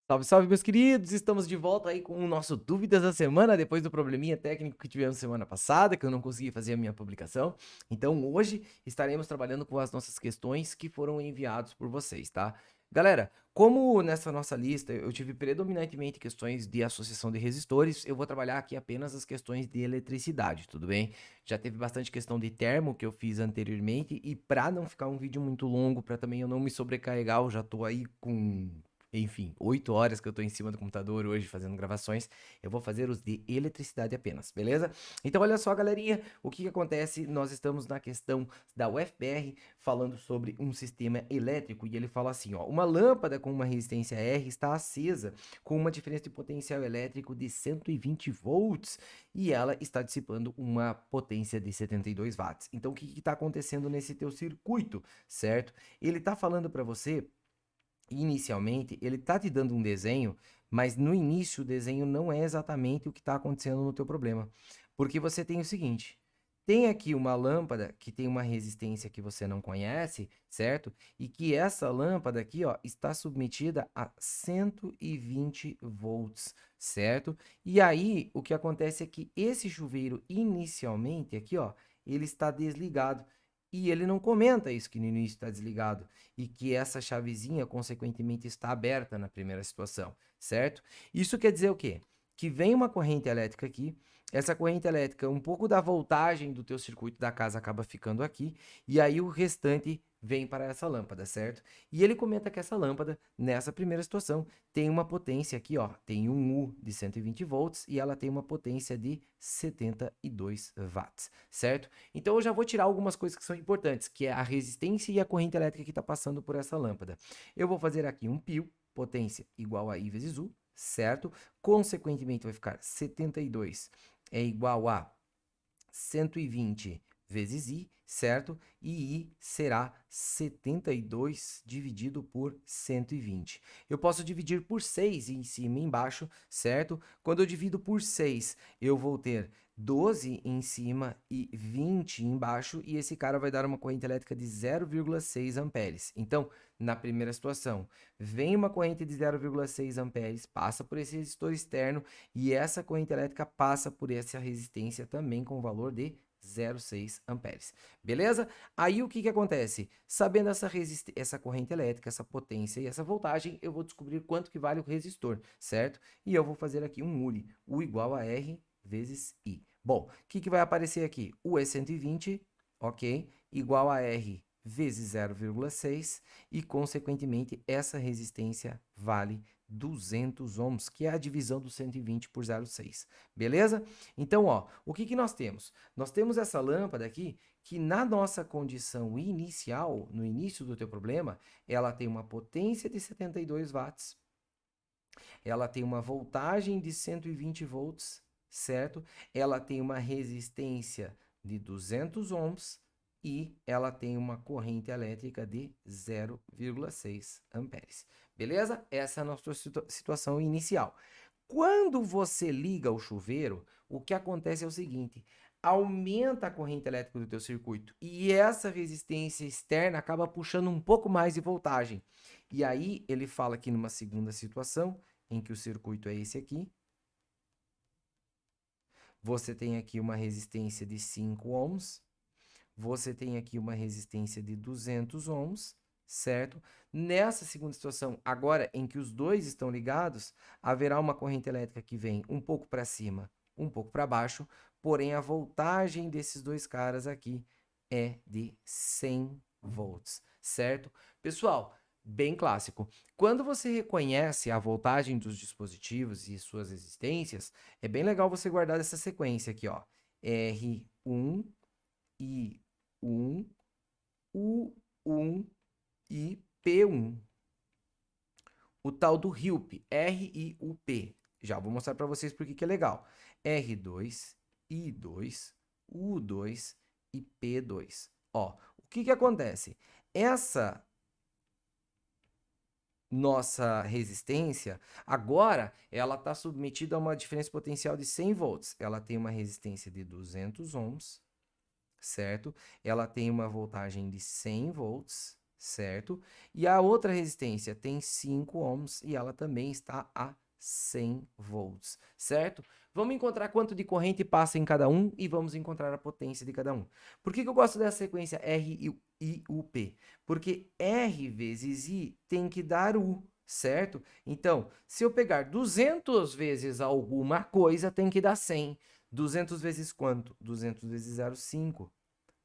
Salve, salve, meus queridos! Estamos de volta aí com o nosso Dúvidas da Semana, depois do probleminha técnico que tivemos semana passada, que eu não consegui fazer a minha publicação. Então, hoje estaremos trabalhando com as nossas questões que foram enviadas por vocês, tá? Galera, como nessa nossa lista eu tive predominantemente questões de associação de resistores, eu vou trabalhar aqui apenas as questões de eletricidade, tudo bem? Já teve bastante questão de termo que eu fiz anteriormente, e para não ficar um vídeo muito longo, para também eu não me sobrecarregar, eu já tô aí com, enfim, 8 horas que eu tô em cima do computador hoje fazendo gravações, eu vou fazer os de eletricidade apenas, beleza? Então olha só, galerinha, o que que acontece? Nós estamos na questão da UFBR falando sobre um sistema elétrico e ele fala assim, ó, uma lâmpada com uma resistência R está acesa com uma diferença de potencial elétrico de 120 volts e ela está dissipando uma potência de 72 watts. Então o que que está acontecendo nesse teu circuito, certo? Ele está falando para você. Inicialmente, ele tá te dando um desenho, mas no início o desenho não é exatamente o que está acontecendo no teu problema. Porque você tem o seguinte, tem aqui uma lâmpada que tem uma resistência que você não conhece, certo? E que essa lâmpada aqui, ó, está submetida a 120 volts, certo? E aí, o que acontece é que esse chuveiro, inicialmente, aqui, ó, ele está desligado. E ele não comenta isso, que no início está desligado e que essa chavezinha, consequentemente, está aberta na primeira situação, certo? Isso quer dizer o quê? Que vem uma corrente elétrica aqui, essa corrente elétrica, um pouco da voltagem do teu circuito da casa acaba ficando aqui, e aí o restante vem para essa lâmpada, certo? E ele comenta que essa lâmpada, nessa primeira situação, tem uma potência aqui, ó, tem um U de 120 volts e ela tem uma potência de 72 watts, certo? Então eu já vou tirar algumas coisas que são importantes, que é a resistência e a corrente elétrica que está passando por essa lâmpada. Eu vou fazer aqui um π, potência igual a I vezes U, certo? Consequentemente vai ficar 72 é igual a 120 vezes I, certo? E I será 72 dividido por 120. Eu posso dividir por 6 em cima e embaixo, certo? Quando eu divido por 6, eu vou ter 12 em cima e 20 embaixo, e esse cara vai dar uma corrente elétrica de 0,6 amperes. Então, na primeira situação, vem uma corrente de 0,6 amperes, passa por esse resistor externo, e essa corrente elétrica passa por essa resistência também com valor de 0,6 amperes. Beleza? Aí o que que acontece? Sabendo essa corrente elétrica, essa potência e essa voltagem, eu vou descobrir quanto que vale o resistor, certo? E eu vou fazer aqui um URI, U igual a R vezes I. Bom, o que que vai aparecer aqui? U é 120, ok? Igual a R vezes 0,6 e, consequentemente, essa resistência vale 200 ohms, que é a divisão do 120 por 0,6. Beleza? Então, ó, o que que nós temos? Nós temos essa lâmpada aqui que na nossa condição inicial, no início do teu problema, ela tem uma potência de 72 watts, ela tem uma voltagem de 120 volts, certo? Ela tem uma resistência de 200 ohms e ela tem uma corrente elétrica de 0,6 amperes. Beleza? Essa é a nossa situação inicial. Quando você liga o chuveiro, o que acontece é o seguinte: aumenta a corrente elétrica do teu circuito e essa resistência externa acaba puxando um pouco mais de voltagem. E aí ele fala aqui numa segunda situação, em que o circuito é esse aqui. Você tem aqui uma resistência de 5 ohms. Você tem aqui uma resistência de 200 ohms, certo? Nessa segunda situação, agora em que os dois estão ligados, haverá uma corrente elétrica que vem um pouco para cima, um pouco para baixo, porém a voltagem desses dois caras aqui é de 100 volts, certo? Pessoal, bem clássico. Quando você reconhece a voltagem dos dispositivos e suas resistências, é bem legal você guardar essa sequência aqui, ó. R1, I1, U1 e P1. O tal do RIUP, R-I-U-P. Já vou mostrar para vocês por que é legal. R2, I2, U2 e P2. Ó, o que que acontece? Essa nossa resistência, agora ela está submetida a uma diferença potencial de 100 volts. Ela tem uma resistência de 200 ohms, certo? Ela tem uma voltagem de 100 volts, certo? E a outra resistência tem 5 ohms e ela também está a 100 volts, certo? Vamos encontrar quanto de corrente passa em cada um e vamos encontrar a potência de cada um. Por que eu gosto dessa sequência R, I, U, P? Porque R vezes I tem que dar U, certo? Então, se eu pegar 200 vezes alguma coisa, tem que dar 100. 200 vezes quanto? 200 vezes 0,5.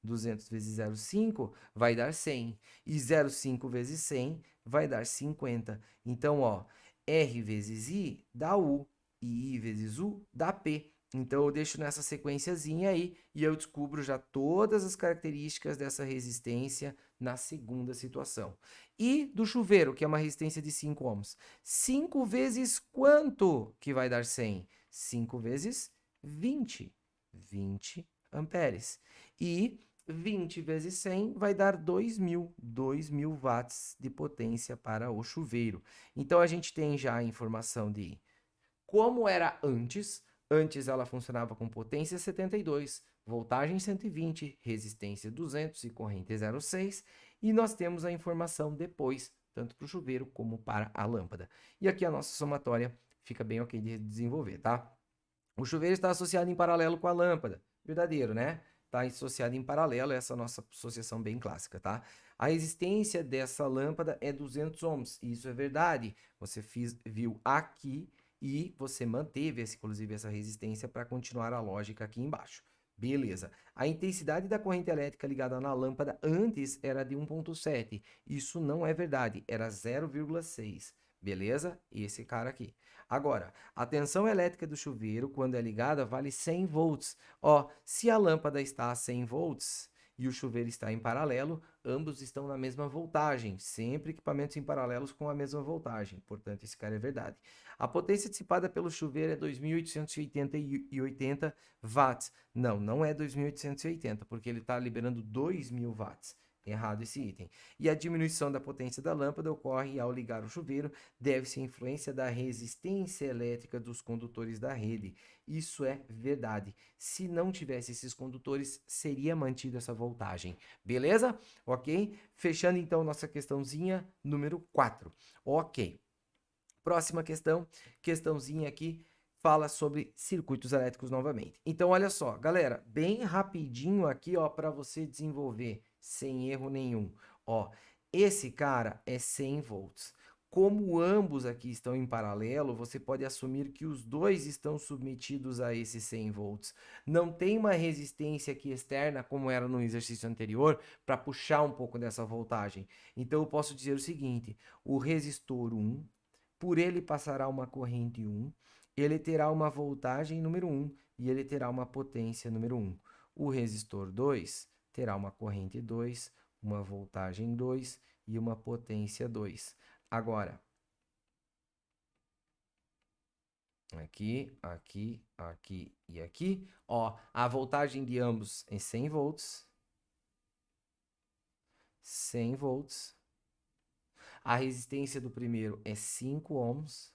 200 vezes 0,5 vai dar 100. E 0,5 vezes 100 vai dar 50. Então, ó, R vezes I dá U. E I vezes U dá P. Então, eu deixo nessa sequenciazinha aí e eu descubro já todas as características dessa resistência na segunda situação. E do chuveiro, que é uma resistência de 5 ohms. 5 vezes quanto que vai dar 100? 5 vezes 20. 20 amperes. E 20 vezes 100 vai dar 2.000 watts de potência para o chuveiro. Então, a gente tem já a informação de como era antes. Antes ela funcionava com potência 72, voltagem 120, resistência 200 e corrente 0,6. E nós temos a informação depois, tanto para o chuveiro como para a lâmpada. E aqui a nossa somatória fica bem ok de desenvolver, tá? O chuveiro está associado em paralelo com a lâmpada. Verdadeiro, né? Está associado em paralelo, essa nossa associação bem clássica, tá? A resistência dessa lâmpada é 200 ohms. Isso é verdade. Você viu aqui e você manteve, inclusive, essa resistência para continuar a lógica aqui embaixo. Beleza. A intensidade da corrente elétrica ligada na lâmpada antes era de 1,7. Isso não é verdade. Era 0,6. Beleza? Esse cara aqui. Agora, a tensão elétrica do chuveiro, quando é ligada, vale 100 volts. Ó, se a lâmpada está a 100 volts e o chuveiro está em paralelo, ambos estão na mesma voltagem. Sempre equipamentos em paralelos com a mesma voltagem. Portanto, esse cara é verdade. A potência dissipada pelo chuveiro é 2.880 watts. Não, não é 2.880, porque ele está liberando 2.000 watts. Errado esse item. E a diminuição da potência da lâmpada ocorre ao ligar o chuveiro, deve-se à influência da resistência elétrica dos condutores da rede. Isso é verdade. Se não tivesse esses condutores, seria mantida essa voltagem. Beleza? Ok? Fechando então nossa questãozinha número 4. Ok. Próxima questão, questãozinha aqui, fala sobre circuitos elétricos novamente. Então, olha só, galera, bem rapidinho aqui, ó, para você desenvolver sem erro nenhum. Ó, esse cara é 100 volts. Como ambos aqui estão em paralelo, você pode assumir que os dois estão submetidos a esses 100 volts. Não tem uma resistência aqui externa, como era no exercício anterior, para puxar um pouco dessa voltagem. Então, eu posso dizer o seguinte, o resistor 1, por ele passará uma corrente 1, ele terá uma voltagem número 1 e ele terá uma potência número 1. O resistor 2 terá uma corrente 2, uma voltagem 2 e uma potência 2. Agora, aqui, aqui, aqui e aqui, ó, a voltagem de ambos é 100 volts. 100 volts. A resistência do primeiro é 5 ohms.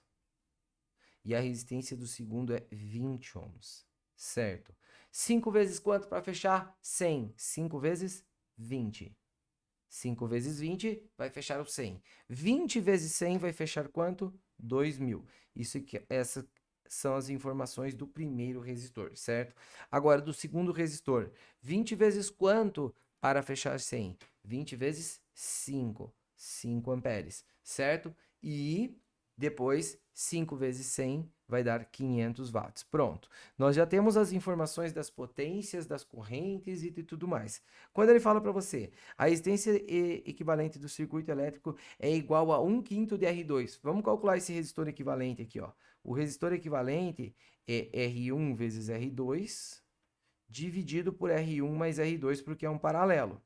E a resistência do segundo é 20 ohms, certo? 5 vezes quanto para fechar? 100. 5 vezes 20. 5 vezes 20 vai fechar o 100. 20 vezes 100 vai fechar quanto? 2.000. Essas são as informações do primeiro resistor, certo? Agora, do segundo resistor. 20 vezes quanto para fechar 100? 20 vezes 5. 5 amperes, certo? E depois, 5 vezes 100 vai dar 500 watts. Pronto. Nós já temos as informações das potências, das correntes e de tudo mais. Quando ele fala para você, a resistência equivalente do circuito elétrico é igual a 1/5 de R2. Vamos calcular esse resistor equivalente aqui, ó. O resistor equivalente é R1 vezes R2 dividido por R1 mais R2, porque é um paralelo.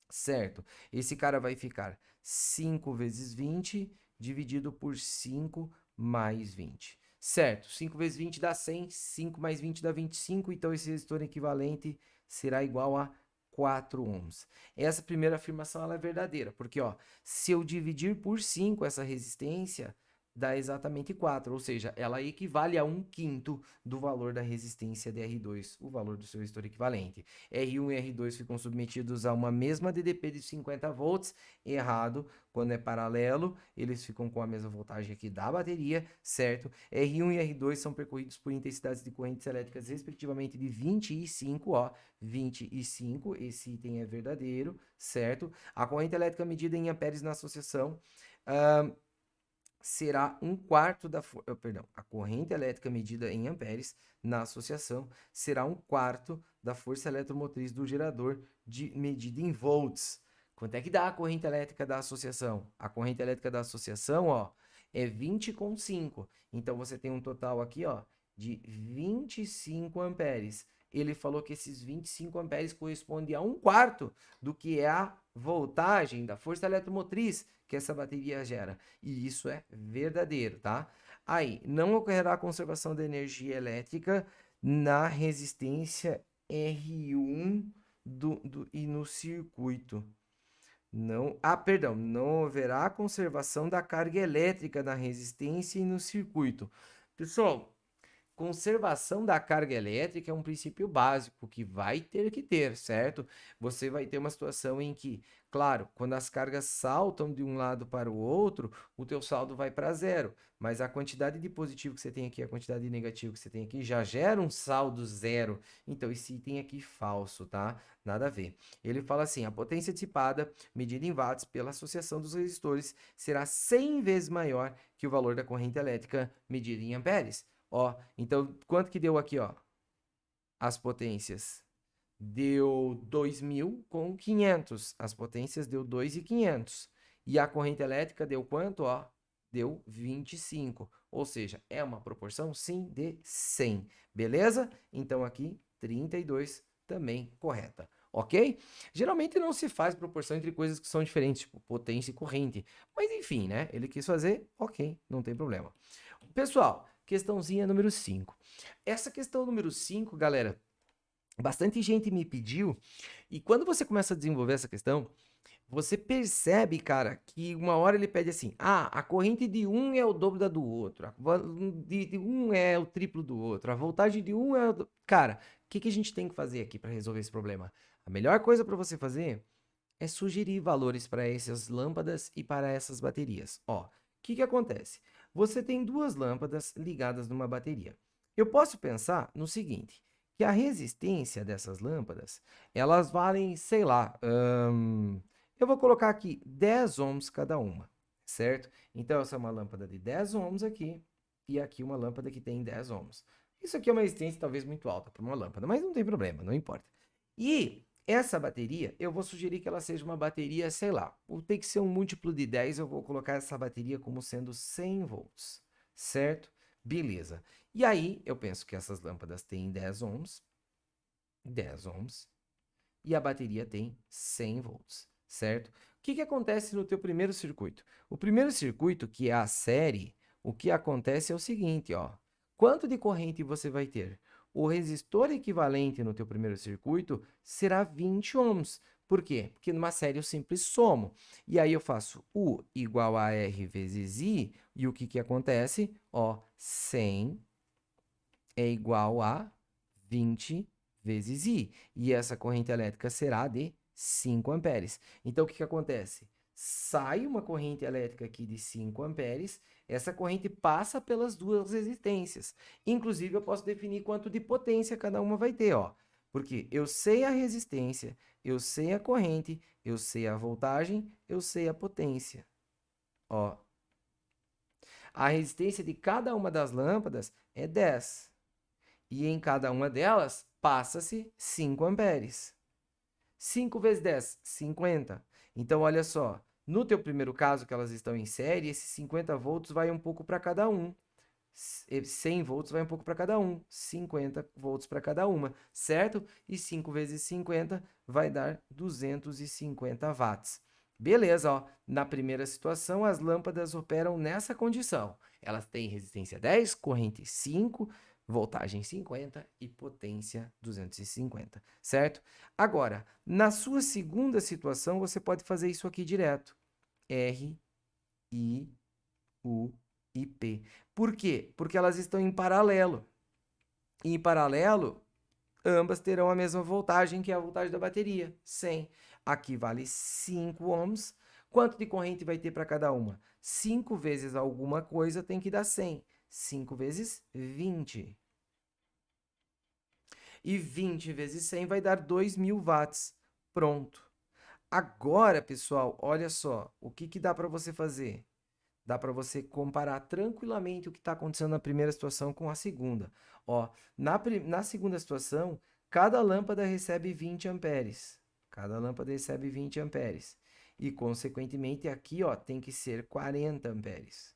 Certo? Esse cara vai ficar 5 vezes 20 dividido por 5 mais 20. Certo? 5 vezes 20 dá 100, 5 mais 20 dá 25, então esse resistor equivalente será igual a 4 ohms. Essa primeira afirmação ela é verdadeira, porque ó, se eu dividir por 5 essa resistência, dá exatamente 4, ou seja, ela equivale a 1/5 do valor da resistência de R2, o valor do seu resistor equivalente. R1 e R2 ficam submetidos a uma mesma DDP de 50 volts, errado, quando é paralelo, eles ficam com a mesma voltagem aqui da bateria, certo? R1 e R2 são percorridos por intensidades de correntes elétricas, respectivamente, de 20 e 5, ó, 20 e 5, esse item é verdadeiro, certo? A corrente elétrica medida em amperes na associação será 1/4 da perdão, a corrente elétrica medida em amperes na associação será 1/4 da força eletromotriz do gerador medida em volts. Quanto é que dá a corrente elétrica da associação? A corrente elétrica da associação, ó, é 20,5. Então você tem um total aqui, ó, de 25 amperes. Ele falou que esses 25 amperes correspondem a 1/4 do que é a voltagem da força eletromotriz que essa bateria gera. E isso é verdadeiro, tá? Aí, não ocorrerá conservação de energia elétrica na resistência R1 e no circuito. Não, perdão, não haverá conservação da carga elétrica na resistência e no circuito. Pessoal, conservação da carga elétrica é um princípio básico que vai ter que ter, certo? Você vai ter uma situação em que, claro, quando as cargas saltam de um lado para o outro, o teu saldo vai para zero, mas a quantidade de positivo que você tem aqui, a quantidade de negativo que você tem aqui, já gera um saldo zero. Então, esse item aqui falso, tá? Nada a ver. Ele fala assim, a potência dissipada, medida em watts pela associação dos resistores, será 100 vezes maior que o valor da corrente elétrica medida em amperes. Ó, então, quanto que deu aqui, ó? As potências. Deu 2.000 com 500. As potências deu 2.500. E a corrente elétrica deu quanto, ó? Deu 25. Ou seja, é uma proporção, sim, de 100. Beleza? Então, aqui, 32 também correta. Ok? Geralmente não se faz proporção entre coisas que são diferentes, tipo potência e corrente. Mas, enfim, né? Ele quis fazer, ok, não tem problema. Pessoal, questãozinha número 5. Essa questão número 5, galera, bastante gente me pediu, e quando você começa a desenvolver essa questão, você percebe, cara, que uma hora ele pede assim, a corrente de um é o dobro da do outro, de um é o triplo do outro, a voltagem de um é o... Cara, o que a gente tem que fazer aqui para resolver esse problema? A melhor coisa para você fazer é sugerir valores para essas lâmpadas e para essas baterias. Ó, o que acontece? Você tem duas lâmpadas ligadas numa bateria. Eu posso pensar no seguinte, que a resistência dessas lâmpadas, elas valem, sei lá, eu vou colocar aqui 10 ohms cada uma, certo? Então, essa é uma lâmpada de 10 ohms aqui, e aqui uma lâmpada que tem 10 ohms. Isso aqui é uma resistência talvez muito alta para uma lâmpada, mas não tem problema, não importa. E essa bateria, eu vou sugerir que ela seja uma bateria, sei lá, tem que ser um múltiplo de 10, eu vou colocar essa bateria como sendo 100 volts, certo? Beleza. E aí, eu penso que essas lâmpadas têm 10 ohms, e a bateria tem 100 volts, certo? O que acontece no teu primeiro circuito? O primeiro circuito, que é a série, o que acontece é o seguinte, ó. Quanto de corrente você vai ter? O resistor equivalente no teu primeiro circuito será 20 ohms. Por quê? Porque numa série eu sempre somo. E aí eu faço U igual a R vezes I, e o que acontece? Ó, 100 é igual a 20 vezes I. E essa corrente elétrica será de 5 amperes. Então, o que acontece? Sai uma corrente elétrica aqui de 5 amperes, essa corrente passa pelas duas resistências. Inclusive, eu posso definir quanto de potência cada uma vai ter, ó. Porque eu sei a resistência, eu sei a corrente, eu sei a voltagem, eu sei a potência. Ó. A resistência de cada uma das lâmpadas é 10. E em cada uma delas, passa-se 5 amperes. 5 vezes 10, 50. Então, olha só, no teu primeiro caso, que elas estão em série, esses 50 volts vai um pouco para cada um. 100 volts vai um pouco para cada um. 50 volts para cada uma, certo? E 5 vezes 50 vai dar 250 watts. Beleza, ó. Na primeira situação, as lâmpadas operam nessa condição. Elas têm resistência 10, corrente 5, voltagem 50 e potência 250, certo? Agora, na sua segunda situação, você pode fazer isso aqui direto. R, I, U, e P. Por quê? Porque elas estão em paralelo. Em paralelo, ambas terão a mesma voltagem, que é a voltagem da bateria, 100. Aqui vale 5 ohms. Quanto de corrente vai ter para cada uma? 5 vezes alguma coisa tem que dar 100. 5 vezes 20. E 20 vezes 100 vai dar 2.000 watts. Pronto. Agora, pessoal, olha só. O que dá para você fazer? Dá para você comparar tranquilamente o que está acontecendo na primeira situação com a segunda. Ó, na segunda situação, cada lâmpada recebe 20 amperes. Cada lâmpada recebe 20 amperes. E, consequentemente, aqui ó, tem que ser 40 amperes.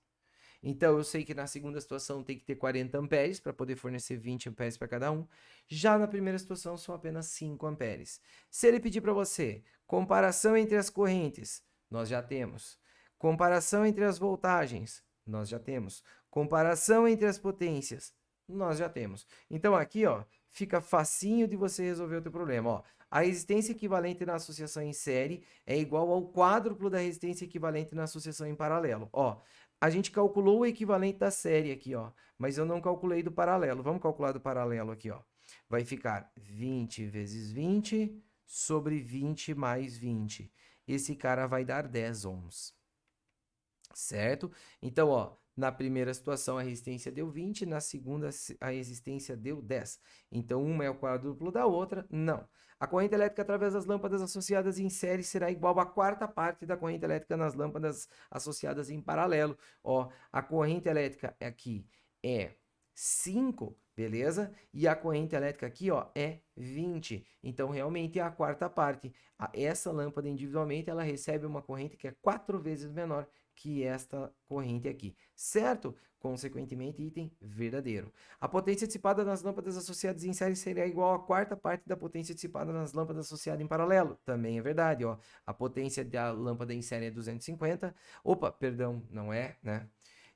Então, eu sei que na segunda situação tem que ter 40 amperes para poder fornecer 20 amperes para cada um. Já na primeira situação, são apenas 5 amperes. Se ele pedir para você comparação entre as correntes, nós já temos. Comparação entre as voltagens, nós já temos. Comparação entre as potências, nós já temos. Então, aqui, ó, fica facinho de você resolver o teu problema. Ó, a resistência equivalente na associação em série é igual ao quádruplo da resistência equivalente na associação em paralelo. Ó, a gente calculou o equivalente da série aqui, ó, mas eu não calculei do paralelo. Vamos calcular do paralelo aqui, ó. Vai ficar 20 vezes 20 sobre 20 mais 20. Esse cara vai dar 10 ohms. Certo? Então, ó, na primeira situação a resistência deu 20, na segunda a resistência deu 10. Então, uma é o quádruplo da outra? Não. A corrente elétrica através das lâmpadas associadas em série será igual à quarta parte da corrente elétrica nas lâmpadas associadas em paralelo. Ó, a corrente elétrica aqui é 5, beleza? E a corrente elétrica aqui, ó, é 20. Então, realmente é a quarta parte. Essa lâmpada individualmente, ela recebe uma corrente que é 4 vezes menor que esta corrente aqui, certo? Consequentemente, item verdadeiro. A potência dissipada nas lâmpadas associadas em série seria igual à quarta parte da potência dissipada nas lâmpadas associadas em paralelo. Também é verdade, ó. A potência da lâmpada em série é 250. Opa, perdão, não é, né?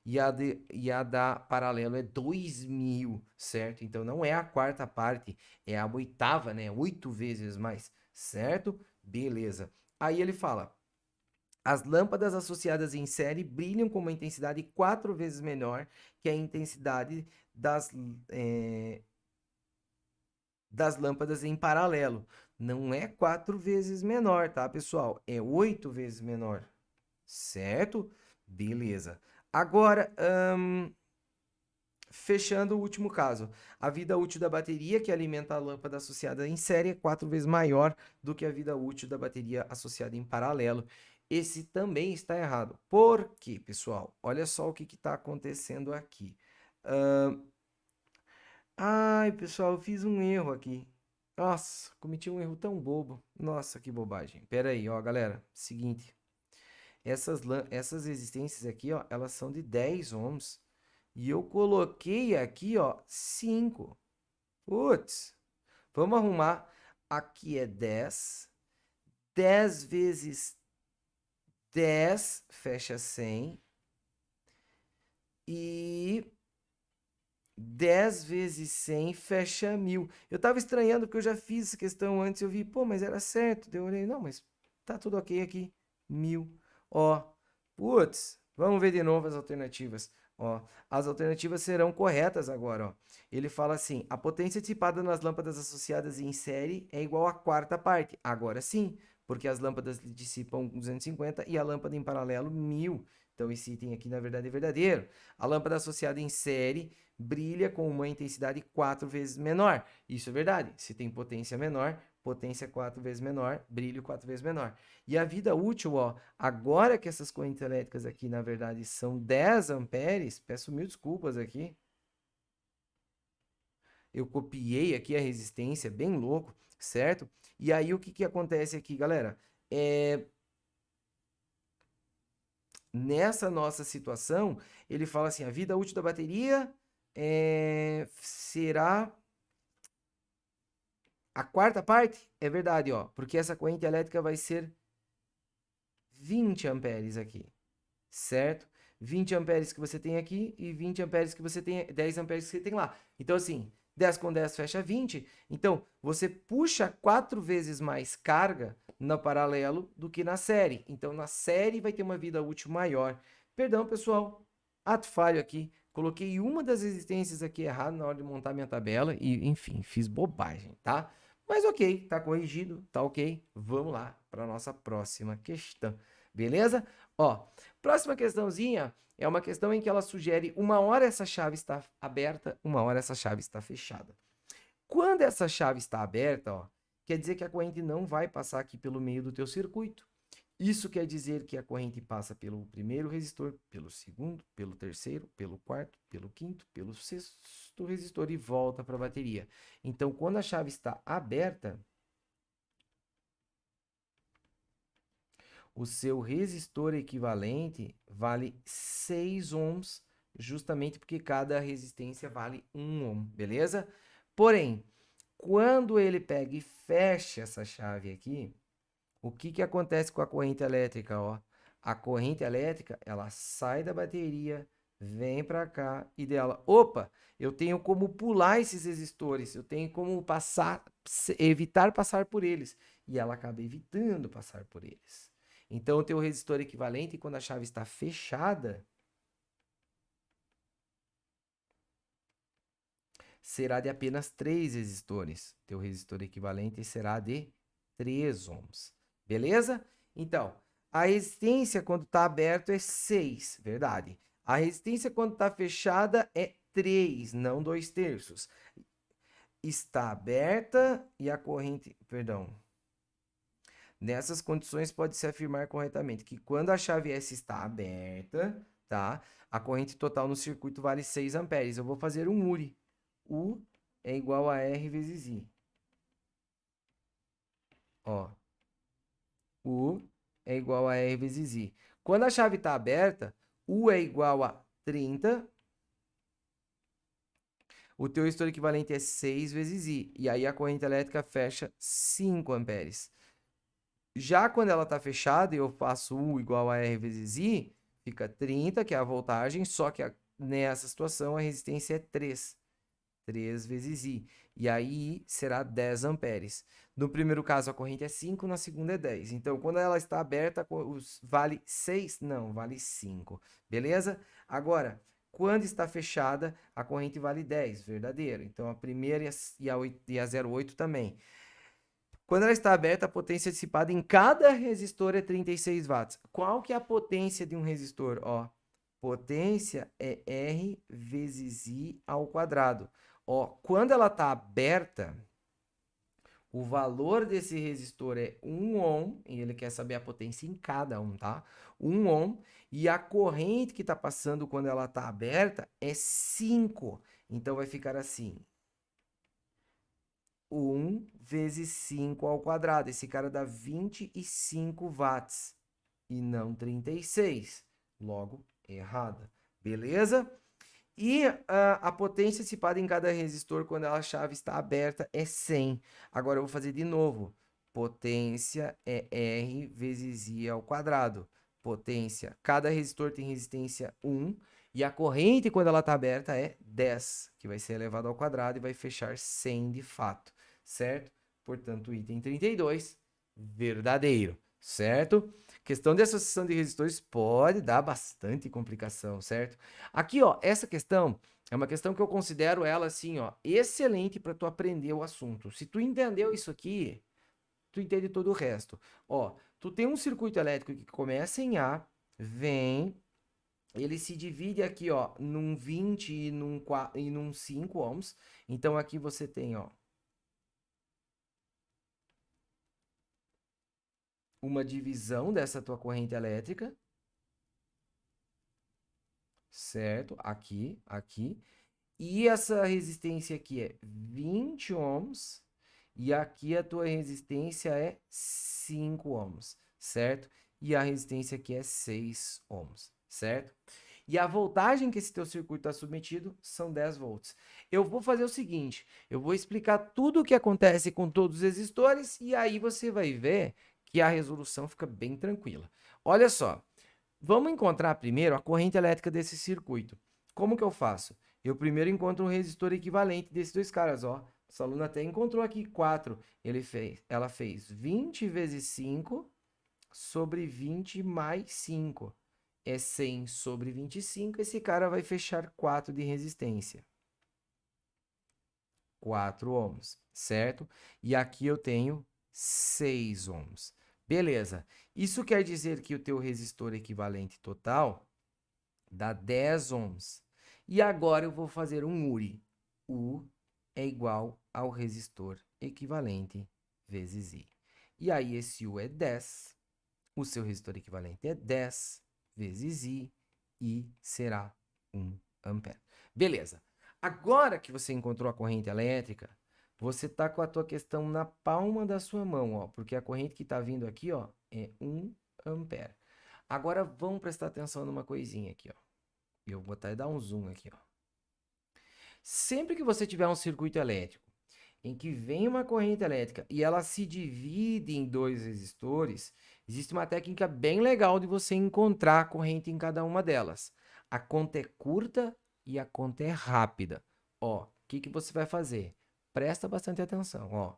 E a da paralelo é 2.000, certo? Então, não é a quarta parte, é a oitava, né? 8 vezes mais, certo? Beleza. Aí ele fala... As lâmpadas associadas em série brilham com uma intensidade 4 vezes menor que a intensidade das lâmpadas em paralelo. Não é 4 vezes menor, tá, pessoal? É 8 vezes menor. Certo? Beleza. Agora, fechando o último caso. A vida útil da bateria que alimenta a lâmpada associada em série é 4 vezes maior do que a vida útil da bateria associada em paralelo. Esse também está errado. Por quê, pessoal? Olha só o que está acontecendo aqui. Ai, pessoal, eu fiz um erro aqui. Nossa, cometi um erro tão bobo. Nossa, que bobagem. Pera aí, ó, galera. Seguinte. Essas resistências aqui, ó, elas são de 10 ohms. E eu coloquei aqui, ó, 5. Putz, vamos arrumar. Aqui é 10. 10 vezes 10 fecha 100. E 10 vezes 100 fecha 1.000. Eu tava estranhando porque eu já fiz essa questão antes. Eu vi, pô, mas era certo. Daí eu olhei, não, mas tá tudo ok aqui. 1.000. Ó, putz, vamos ver de novo as alternativas. Ó, as alternativas serão corretas agora, ó. Ele fala assim: a potência dissipada nas lâmpadas associadas em série é igual à quarta parte. Agora sim, porque as lâmpadas dissipam 250 e a lâmpada em paralelo 1.000. Então esse item aqui na verdade é verdadeiro. A lâmpada associada em série brilha com uma intensidade 4 vezes menor. Isso é verdade. Se tem potência menor, potência 4 vezes menor, brilho 4 vezes menor. E a vida útil, ó, agora que essas correntes elétricas aqui, na verdade, são 10 amperes, peço mil desculpas aqui. Eu copiei aqui a resistência, bem louco, certo? E aí o que acontece aqui, galera? Nessa nossa situação, ele fala assim, a vida útil da bateria será a quarta parte. É verdade, ó, porque essa corrente elétrica vai ser 20 amperes aqui, certo? 20 amperes que você tem aqui e 20 amperes que você tem, 10 amperes que você tem lá. Então, assim, 10 com 10 fecha 20. Então, você puxa 4 vezes mais carga no paralelo do que na série. Então, na série vai ter uma vida útil maior. Perdão, pessoal. Ato falho aqui. Coloquei uma das resistências aqui errado na hora de montar minha tabela e, enfim, fiz bobagem, tá? Mas ok, tá corrigido, tá ok. Vamos lá para nossa próxima questão, beleza? Ó, próxima questãozinha é uma questão em que ela sugere uma hora essa chave está aberta, uma hora essa chave está fechada. Quando essa chave está aberta, ó, quer dizer que a corrente não vai passar aqui pelo meio do teu circuito. Isso quer dizer que a corrente passa pelo primeiro resistor, pelo segundo, pelo terceiro, pelo quarto, pelo quinto, pelo sexto resistor e volta para a bateria. Então, quando a chave está aberta, o seu resistor equivalente vale 6 ohms, justamente porque cada resistência vale 1 ohm, beleza? Porém, quando ele pega e fecha essa chave aqui, o que que acontece com a corrente elétrica, ó? A corrente elétrica, ela sai da bateria, vem para cá e dela, opa, eu tenho como pular esses resistores, eu tenho como passar, evitar passar por eles, e ela acaba evitando passar por eles. Então, o teu resistor equivalente, quando a chave está fechada, será de apenas 3 resistores. Teu resistor equivalente será de 3 ohms. Beleza? Então, a resistência quando está aberto é 6, verdade. A resistência quando está fechada é 3, não 2/3. Está aberta e a corrente... Perdão. Nessas condições pode-se afirmar corretamente que quando a chave S está aberta, tá? A corrente total no circuito vale 6 amperes. Eu vou fazer um URI. U é igual a R vezes I. Ó, U é igual a R vezes I. Quando a chave está aberta, U é igual a 30. O teu resistor equivalente é 6 vezes I. E aí a corrente elétrica fecha 5 amperes. Já quando ela está fechada e eu faço U igual a R vezes I, fica 30, que é a voltagem, só que nessa situação a resistência é 3. 3 vezes I. E aí será 10 amperes. No primeiro caso, a corrente é 5, na segunda é 10. Então, quando ela está aberta, vale 6? Não, vale 5. Beleza? Agora, quando está fechada, a corrente vale 10, verdadeiro. Então, a primeira e a 0,8 também. Quando ela está aberta, a potência dissipada em cada resistor é 36 watts. Qual que é a potência de um resistor? Ó, potência é R vezes I ao quadrado. Ó, quando ela está aberta, o valor desse resistor é 1 ohm, e ele quer saber a potência em cada um, tá? 1 ohm, e a corrente que está passando quando ela está aberta é 5. Então vai ficar assim: 1 vezes 5 ao quadrado. Esse cara dá 25 watts e não 36. Logo, errada. Beleza? E a potência dissipada em cada resistor quando a chave está aberta é 100. Agora eu vou fazer de novo. Potência é R vezes I ao quadrado. Potência, cada resistor tem resistência 1 e a corrente quando ela está aberta é 10, que vai ser elevado ao quadrado e vai fechar 100 de fato, certo? Portanto, item 32, verdadeiro, certo? Questão de associação de resistores pode dar bastante complicação, certo? Aqui, ó, essa questão é uma questão que eu considero ela assim, ó, excelente para tu aprender o assunto. Se tu entendeu isso aqui, tu entende todo o resto. Ó, tu tem um circuito elétrico que começa em A, vem, ele se divide aqui, ó, num 20 e num 5 ohms. Então aqui você tem, ó, uma divisão dessa tua corrente elétrica, certo? Aqui. E essa resistência aqui é 20 ohms. E aqui a tua resistência é 5 ohms, certo? E a resistência aqui é 6 ohms, certo? E a voltagem que esse teu circuito está submetido são 10 volts. Eu vou fazer o seguinte, eu vou explicar tudo o que acontece com todos os resistores e aí você vai ver que a resolução fica bem tranquila. Olha só, vamos encontrar primeiro a corrente elétrica desse circuito. Como que eu faço? Eu primeiro encontro um resistor equivalente desses dois caras, ó. Essa aluna até encontrou aqui 4. Ela fez 20 vezes 5 sobre 20 mais 5. é 100 sobre 25, esse cara vai fechar 4 de resistência. 4 ohms, certo? E aqui eu tenho 6 ohms. Beleza. Isso quer dizer que o teu resistor equivalente total dá 10 ohms. E agora eu vou fazer um URI. U é igual ao resistor equivalente vezes I. E aí esse U é 10. O seu resistor equivalente é 10 vezes I será 1 ampere. Beleza. Agora que você encontrou a corrente elétrica, você está com a tua questão na palma da sua mão, ó, porque a corrente que está vindo aqui, ó, é 1 ampere. Agora vamos prestar atenção numa coisinha aqui, ó. Eu vou dar um zoom aqui, ó. Sempre que você tiver um circuito elétrico em que vem uma corrente elétrica e ela se divide em dois resistores, existe uma técnica bem legal de você encontrar a corrente em cada uma delas. A conta é curta e a conta é rápida. Ó, o que você vai fazer? Presta bastante atenção, ó.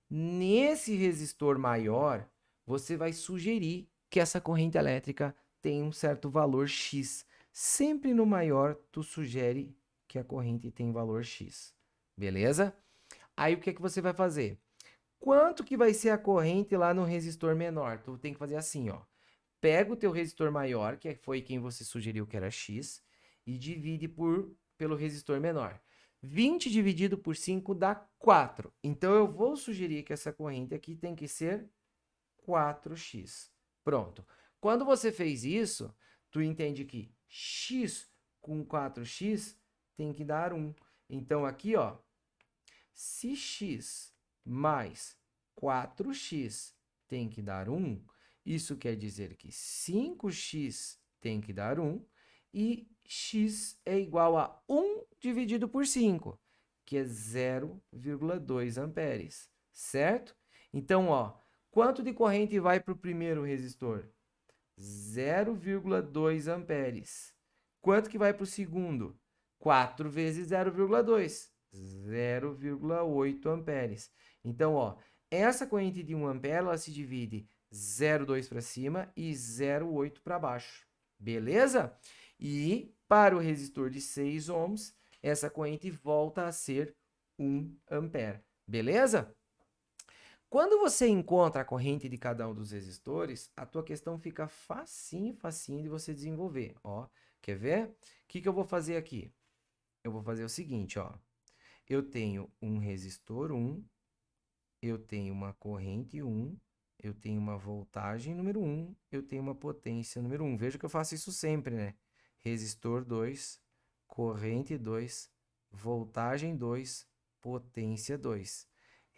Nesse resistor maior, você vai sugerir que essa corrente elétrica tem um certo valor X. Sempre no maior, tu sugere que a corrente tem valor X. Beleza? Aí o que você vai fazer? Quanto que vai ser a corrente lá no resistor menor? Tu tem que fazer assim, ó. Pega o teu resistor maior, que foi quem você sugeriu que era X, e divide pelo resistor menor. 20 dividido por 5 dá 4. Então, eu vou sugerir que essa corrente aqui tem que ser 4x. Pronto. Quando você fez isso, tu entende que x com 4x tem que dar 1. Então, aqui, ó, se x mais 4x tem que dar 1, isso quer dizer que 5x tem que dar 1 e x é igual a 1 dividido por 5, que é 0,2 amperes, certo? Então, ó, quanto de corrente vai para o primeiro resistor? 0,2 amperes. Quanto que vai para o segundo? 4 vezes 0,2. 0,8 amperes. Então, ó, essa corrente de 1 ampere, ela se divide 0,2 para cima e 0,8 para baixo. Beleza? E para o resistor de 6 ohms, essa corrente volta a ser 1 ampere. Beleza? Quando você encontra a corrente de cada um dos resistores, a tua questão fica facinho de você desenvolver. Ó, quer ver? O que eu vou fazer aqui? Eu vou fazer o seguinte, ó. Eu tenho um resistor 1, eu tenho uma corrente 1, eu tenho uma voltagem número 1, eu tenho uma potência número 1. Veja que eu faço isso sempre, né? Resistor 2, corrente 2, voltagem 2, potência 2.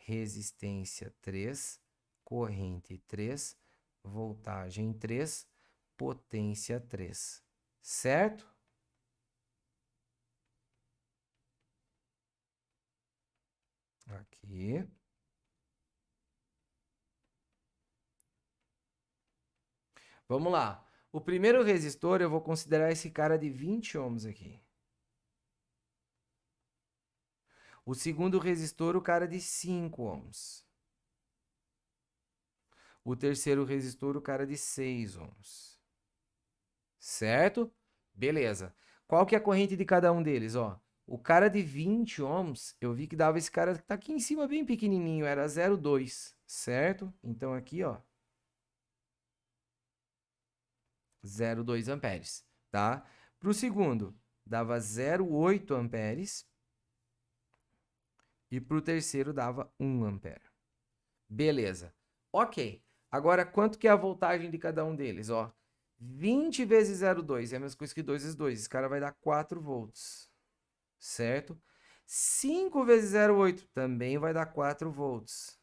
Resistência 3, corrente 3, voltagem 3, potência 3. Certo? Aqui. Vamos lá. O primeiro resistor, eu vou considerar esse cara de 20 ohms aqui. O segundo resistor, o cara de 5 ohms. O terceiro resistor, o cara de 6 ohms. Certo? Beleza. Qual que é a corrente de cada um deles? Ó, o cara de 20 ohms, eu vi que dava esse cara que tá aqui em cima bem pequenininho, era 0,2, certo? Então aqui, ó, 0,2 amperes, tá? Para o segundo, dava 0,8 amperes. E para o terceiro dava 1 ampere. Beleza. Ok. Agora, quanto que é a voltagem de cada um deles? Ó, 20 vezes 0,2 é a mesma coisa que 2 vezes 2. Esse cara vai dar 4 volts. Certo? 5 vezes 0,8 também vai dar 4 volts.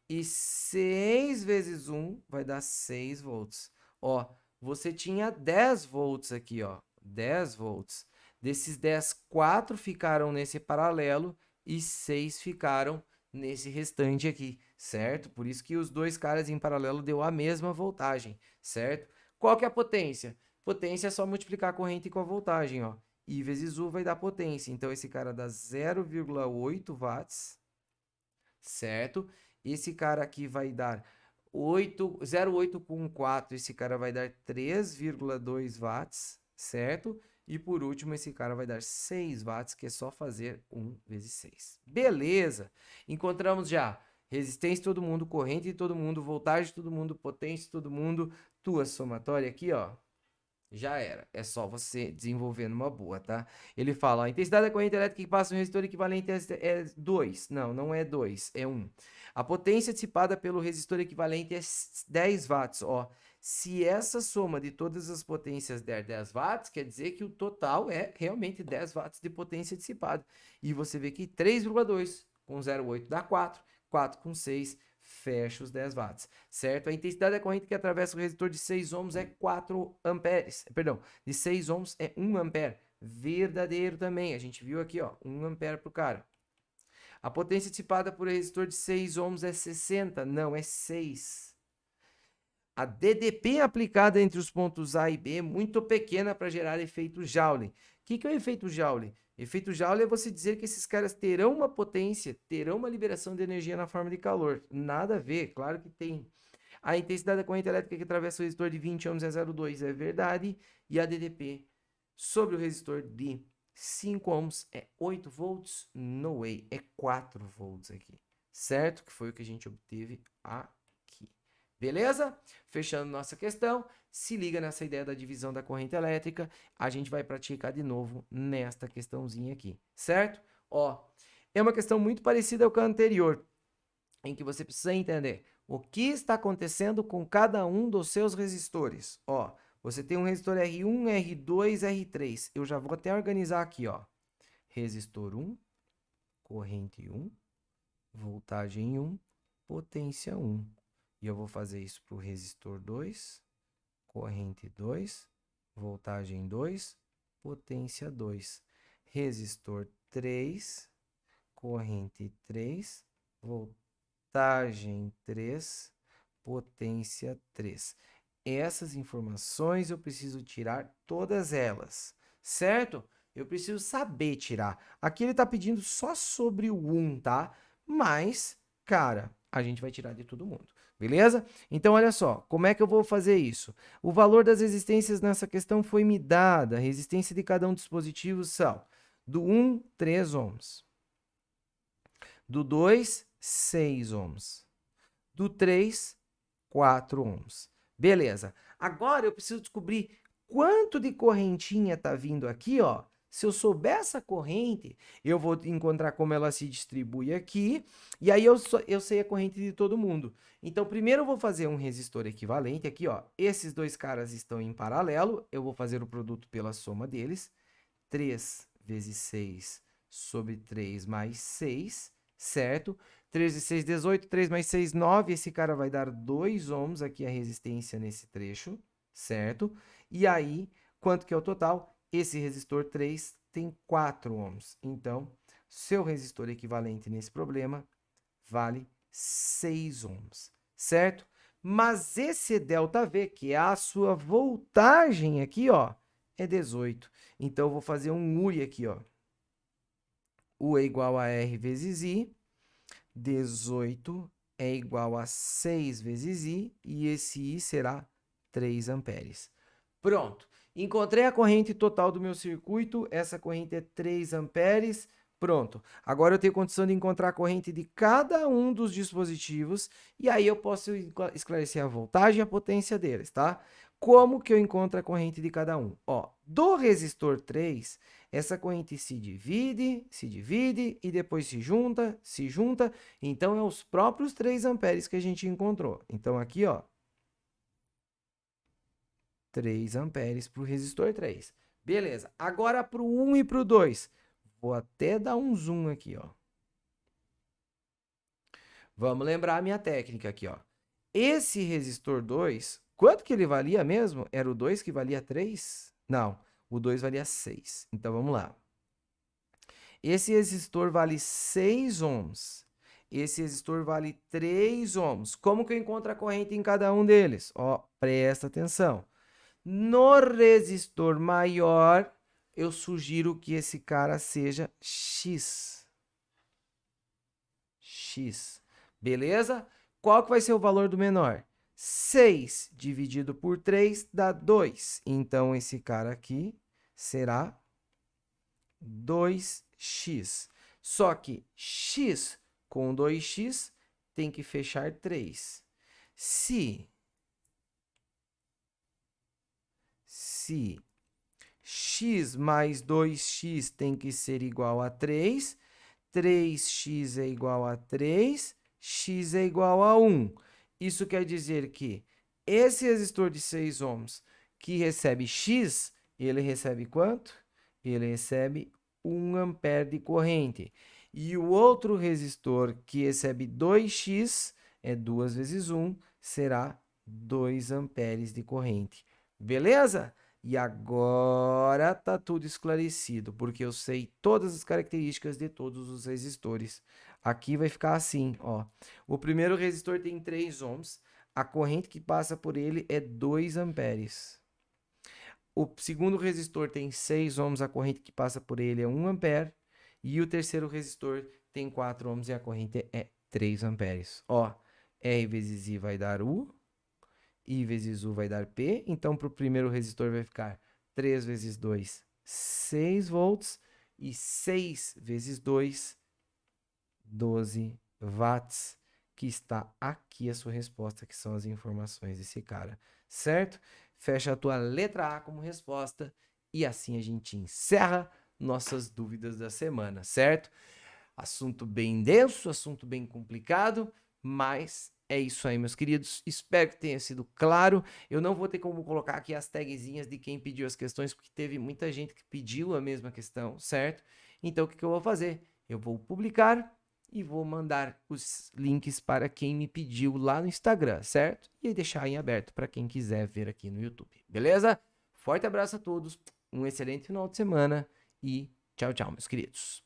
E 6 vezes 1 vai dar 6 volts. Ó, você tinha 10 volts aqui, ó. 10 volts. Desses 10, 4 ficaram nesse paralelo e 6 ficaram nesse restante aqui, certo? Por isso que os dois caras em paralelo deu a mesma voltagem, certo? Qual que é a potência? Potência é só multiplicar a corrente com a voltagem, ó. I vezes U vai dar potência. Então, esse cara dá 0,8 watts, certo? Esse cara aqui vai dar 0,8 com 4, esse cara vai dar 3,2 watts, certo? E por último, esse cara vai dar 6 watts, que é só fazer 1 vezes 6. Beleza! Encontramos já resistência de todo mundo, corrente de todo mundo, voltagem de todo mundo, potência de todo mundo. Tua somatória aqui, ó, já era. É só você desenvolver numa boa, tá? Ele fala, ó, a intensidade da corrente elétrica que passa no resistor equivalente é 2. Não, não é 2, é 1. A potência dissipada pelo resistor equivalente é 10 watts, ó. Se essa soma de todas as potências der 10 watts, quer dizer que o total é realmente 10 watts de potência dissipada. E você vê que 3,2 com 0,8 dá 4, 4 com 6 fecha os 10 watts, certo? A intensidade da corrente que atravessa o resistor de 6 ohms é 4 amperes, perdão, de 6 ohms é 1 ampere, verdadeiro também, a gente viu aqui, ó, 1 ampere pro cara. A potência dissipada por resistor de 6 ohms é 60, não, é 6. A DDP aplicada entre os pontos A e B é muito pequena para gerar efeito Joule. O que é o efeito Joule? Efeito Joule é você dizer que esses caras terão uma potência, terão uma liberação de energia na forma de calor. Nada a ver, claro que tem. A intensidade da corrente elétrica que atravessa o resistor de 20 ohms é 0,2, é verdade. E a DDP sobre o resistor de 5 ohms é 8 volts? No way, é 4 volts aqui. Certo? Que foi o que a gente obteve aqui. Beleza? Fechando nossa questão, se liga nessa ideia da divisão da corrente elétrica, a gente vai praticar de novo nesta questãozinha aqui, certo? Ó, é uma questão muito parecida com a anterior, em que você precisa entender o que está acontecendo com cada um dos seus resistores. Ó, você tem um resistor R1, R2, R3. Eu já vou até organizar aqui, ó. Resistor 1, corrente 1, voltagem 1, potência 1. E eu vou fazer isso para o resistor 2, corrente 2, voltagem 2, potência 2. Resistor 3, corrente 3, voltagem 3, potência 3. Essas informações eu preciso tirar todas elas, certo? Eu preciso saber tirar. Aqui ele está pedindo só sobre o 1, tá? Mas, cara, a gente vai tirar de todo mundo. Beleza? Então, olha só, como é que eu vou fazer isso? O valor das resistências nessa questão foi me dada. A resistência de cada um dos dispositivos são do 1, 3 ohms. Do 2, 6 ohms. Do 3, 4 ohms. Beleza. Agora eu preciso descobrir quanto de correntinha tá vindo aqui, ó. Se eu souber essa corrente, eu vou encontrar como ela se distribui aqui, e aí eu sei a corrente de todo mundo. Então, primeiro eu vou fazer um resistor equivalente aqui, ó. Esses dois caras estão em paralelo, eu vou fazer o produto pela soma deles. 3 vezes 6 sobre 3 mais 6, certo? 3 vezes 6, 18, 3 mais 6, 9. Esse cara vai dar 2 ohms aqui a resistência nesse trecho, certo? E aí, quanto que é o total? Esse resistor 3 tem 4 ohms. Então, seu resistor equivalente nesse problema vale 6 ohms, certo? Mas esse ΔV, que é a sua voltagem aqui, ó, é 18. Então, eu vou fazer um UI aqui, ó. U é igual a R vezes I. 18 é igual a 6 vezes I. E esse I será 3 amperes. Pronto. Encontrei a corrente total do meu circuito. Essa corrente é 3 amperes. Pronto. Agora eu tenho condição de encontrar a corrente de cada um dos dispositivos. E aí eu posso esclarecer a voltagem e a potência deles, tá? Como que eu encontro a corrente de cada um? Ó, do resistor 3, essa corrente se divide e depois se junta. Então, é os próprios 3 amperes que a gente encontrou. Então, aqui, ó, 3 amperes para o resistor 3. Beleza. Agora, para o 1 e para o 2. Vou até dar um zoom aqui, ó. Vamos lembrar a minha técnica aqui, ó. Esse resistor 2, quanto que ele valia mesmo? Era o 2 que valia 3? Não, o 2 valia 6. Então, vamos lá. Esse resistor vale 6 ohms. Esse resistor vale 3 ohms. Como que eu encontro a corrente em cada um deles? Ó, presta atenção. No resistor maior, eu sugiro que esse cara seja X. X. Beleza? Qual que vai ser o valor do menor? 6 dividido por 3 dá 2. Então, esse cara aqui será 2x. Só que x com 2x tem que fechar 3. Se x mais 2x tem que ser igual a 3, 3x é igual a 3, x é igual a 1. Isso quer dizer que esse resistor de 6 ohms que recebe x, ele recebe quanto? Ele recebe 1 ampere de corrente. E o outro resistor que recebe 2x, é 2 vezes 1, será 2 amperes de corrente. Beleza? E agora tá tudo esclarecido, porque eu sei todas as características de todos os resistores. Aqui vai ficar assim, ó. O primeiro resistor tem 3 ohms, a corrente que passa por ele é 2 amperes. O segundo resistor tem 6 ohms, a corrente que passa por ele é 1 ampere. E o terceiro resistor tem 4 ohms e a corrente é 3 amperes. Ó, R vezes I vai dar U. I vezes U vai dar P. Então, para o primeiro resistor vai ficar 3 vezes 2, 6 volts. E 6 vezes 2, 12 watts. Que está aqui a sua resposta, que são as informações desse cara. Certo? Fecha a tua letra A como resposta. E assim a gente encerra nossas dúvidas da semana, certo? Assunto bem denso, assunto bem complicado, mas é isso aí, meus queridos. Espero que tenha sido claro. Eu não vou ter como colocar aqui as tagzinhas de quem pediu as questões, porque teve muita gente que pediu a mesma questão, certo? Então, o que eu vou fazer? Eu vou publicar e vou mandar os links para quem me pediu lá no Instagram, certo? E deixar em aberto para quem quiser ver aqui no YouTube, beleza? Forte abraço a todos, um excelente final de semana e tchau, tchau, meus queridos.